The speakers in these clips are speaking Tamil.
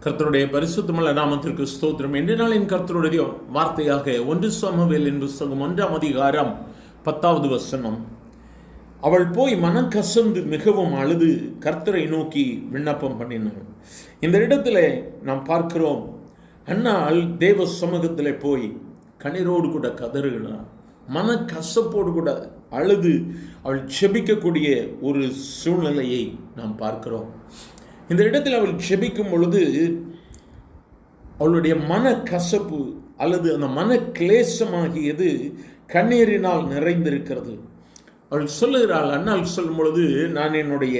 கர்த்தருடைய பரிசுத்தமுள்ள நாமத்திற்கு ஸ்தோத்திரம். இன்றைய நாளின் கர்த்தருடைய வார்த்தையாக 1 சாமுவேலின் புத்தகம் 1ஆம் அதிகாரம் 10வது வசனம். அவள் போய் மனக்கசந்து மிகவும் அழுது கர்த்தரை நோக்கி விண்ணப்பம் பண்ணினாள். இந்த இடத்துல நாம் பார்க்கிறோம், அன்னாள் தேவ சமூகத்தில் போய் கண்ணீரோடு கூட கதறுகிறாள். மனக்கசப்போடு கூட அழுது அவள் ஜெபிக்கக்கூடிய ஒரு சூழ்நிலையை நாம் பார்க்கிறோம். இந்த இடத்தில் அவள் ஜெபிக்கும் பொழுது அவளுடைய மனக்கசப்பு அல்லது அந்த மன கிளேசமாகியது கண்ணீரினால் நிறைந்திருக்கிறது. அவள் சொல்லுகிறாள், அண்ணால் சொல்லும் பொழுது, நான் என்னுடைய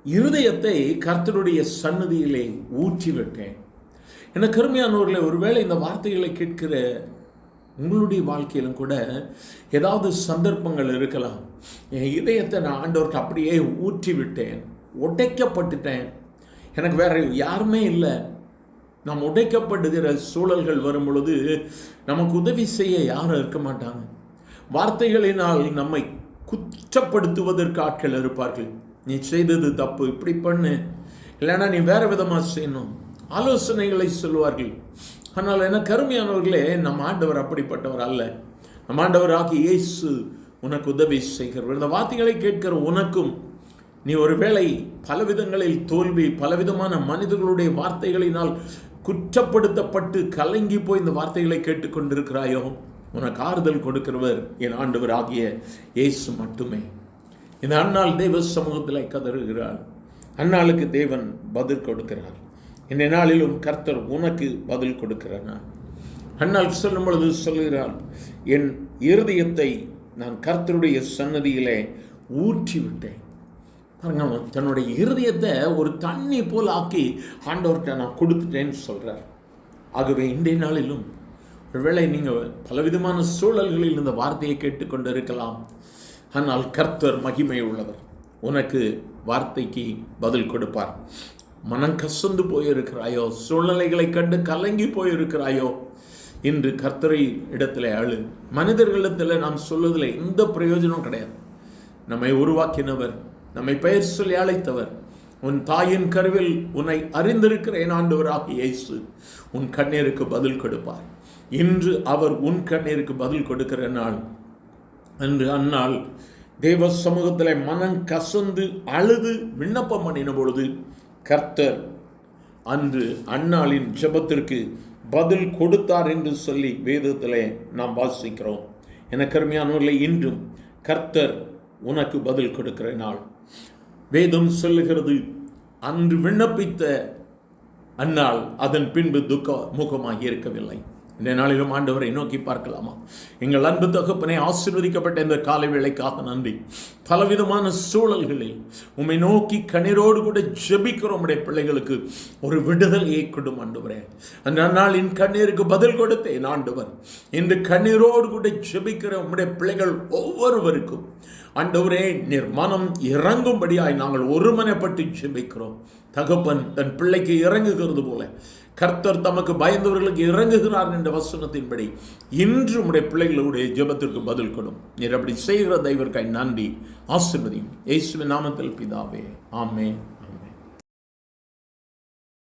இருதயத்தை கர்த்தருடைய சன்னதியிலே ஊற்றிவிட்டேன். எனக்கு அருமையானவர்களே, ஒருவேளை இந்த வார்த்தைகளை கேட்கிற உங்களுடைய வாழ்க்கையிலும் கூட ஏதாவது சந்தர்ப்பங்கள் இருக்கலாம். என் இதயத்தை நான் ஆண்டவருக்கு அப்படியே ஊற்றி விட்டேன், உடைக்கப்பட்டுட்டேன், எனக்கு வேற யாருமே இல்லை. நாம் உடைக்கப்படுகிற சூழல்கள் வரும் பொழுது நமக்கு உதவி செய்ய யாரும் இருக்க மாட்டாங்க. வார்த்தைகளினால் நம்மை குற்றப்படுத்துவதற்கு ஆட்கள் இருப்பார்கள். நீ செய்தது தப்பு, இப்படி பண்ணு, இல்லைன்னா நீ வேற விதமாக செய்யணும், ஆலோசனைகளை சொல்வார்கள். ஆனால் எனக்கு அருமையானவர்களே, நம் ஆண்டவர் அப்படிப்பட்டவர் அல்ல. நம் ஆண்டவர் ஆகிய இயேசு உனக்கு உதவி செய்கிறவர். இந்த வார்த்தைகளை கேட்கிற உனக்கும், நீ ஒருவேளை பலவிதங்களில் தோல்வி, பலவிதமான மனிதர்களுடைய வார்த்தைகளினால் குற்றப்படுத்தப்பட்டு கலங்கி போய் இந்த வார்த்தைகளை கேட்டுக்கொண்டிருக்கிறாயோ, உனக்கு ஆறுதல் கொடுக்கிறவர் என் ஆண்டவர் ஆகிய இயேசு மட்டுமே. இந்த அன்னாள் தேவ சமூகத்தில் கதறுகிறாள். அன்னாளுக்கு தேவன் பதில் கொடுக்கிறார். இந்த நாளிலும் கர்த்தர் உனக்கு பதில் கொடுக்கிறார். அன்னாள் சொல்லும் பொழுது சொல்கிறாள், என் இருதயத்தை நான் கர்த்தருடைய சன்னதியிலே ஊற்றி விட்டேன். பாருங்க, தன்னுடைய இருதயத்தை ஒரு தண்ணி போல் ஆக்கி ஆண்டவர்கிட்ட நான் கொடுத்துட்டேன்னு சொல்கிறார். ஆகவே இன்றைய நாளிலும் ஒருவேளை நீங்கள் பலவிதமான சூழல்களில் இந்த வார்த்தையை கேட்டுக்கொண்டு இருக்கலாம். ஆனால் கர்த்தர் மகிமை உள்ளவர், உனக்கு வார்த்தைக்கு பதில் கொடுப்பார். மனம் கசந்து போயிருக்கிறாயோ, சூழ்நிலைகளை கண்டு கலங்கி போயிருக்கிறாயோ, இன்று கர்த்தரை இடத்துல அழு. மனிதர்களிடத்தில் நாம் சொல்வதில் எந்த பிரயோஜனம் கிடையாது. நம்மை உருவாக்கினவர், நம்மை பெயர் சொல்லி அழைத்தவர், உன் தாயின் கருவில் உன்னை அறிந்திருக்கிற என் ஆண்டவராகிய இயேசு உன் கண்ணீருக்கு பதில் கொடுப்பார். இன்று அவர் உன் கண்ணீருக்கு பதில் கொடுக்கிற நாள். அன்று அந்நாள் தேவ சமூகத்தில் மனம் கசந்து அழுது விண்ணப்பம் பண்ணின பொழுது கர்த்தர் அன்று அந்நாளின் ஜெபத்திற்கு பதில் கொடுத்தார் என்று சொல்லி வேதத்திலே நாம் வாசிக்கிறோம். எனக்கு அருமையானவர்களே, இன்றும் கர்த்தர் உனக்கு பதில் கொடுக்கிற நாள். வேதம் சொல்லுகிறது, அன்று விண்ணப்பித்த அந்நாள் அதன் பின்பு துக்க முகமாக இருக்கவில்லை. இந்த நாளிலும் ஆண்டவரை நோக்கி பார்க்கலாமா? எங்கள் அன்பு தகப்பனே, ஆசீர்வதிக்கப்பட்ட இந்த காலை வேளைக்காக நன்றி. பலவிதமான சூழல்களில் உம்மை நோக்கி கண்ணீரோடு கூட ஜெபிக்கிறோம். உம்முடைய பிள்ளைகளுக்கு ஒரு விடுதலையை கொடும் ஆண்டவரே. அந்த நாளின் கண்ணீருக்கு பதில் கொடுத்தேன் ஆண்டவர். இன்று கண்ணீரோடு கூட ஜெபிக்கிற உம்முடைய பிள்ளைகள் ஒவ்வொருவருக்கும் ஆண்டவரே, நீர் மனம் இறங்கும்படியாய் நாங்கள் ஒருமனப்பட்டு ஜெபிக்கிறோம். தகப்பன் தன் பிள்ளைக்கு இறங்குகிறது போல கர்த்தர் தமக்கு பயந்தவர்களுக்கு இறங்குகிறார் என்ற வசனத்தின்படி இன்று உடைய பிள்ளைகளுடைய ஜெபத்திற்கு பதில் கொடும். நீர் அப்படி செய்கிற தெய்வர்க்காய் நன்றி. ஆசீர்வதியும். இயேசுவின் நாமத்தில் பிதாவே, ஆமென்.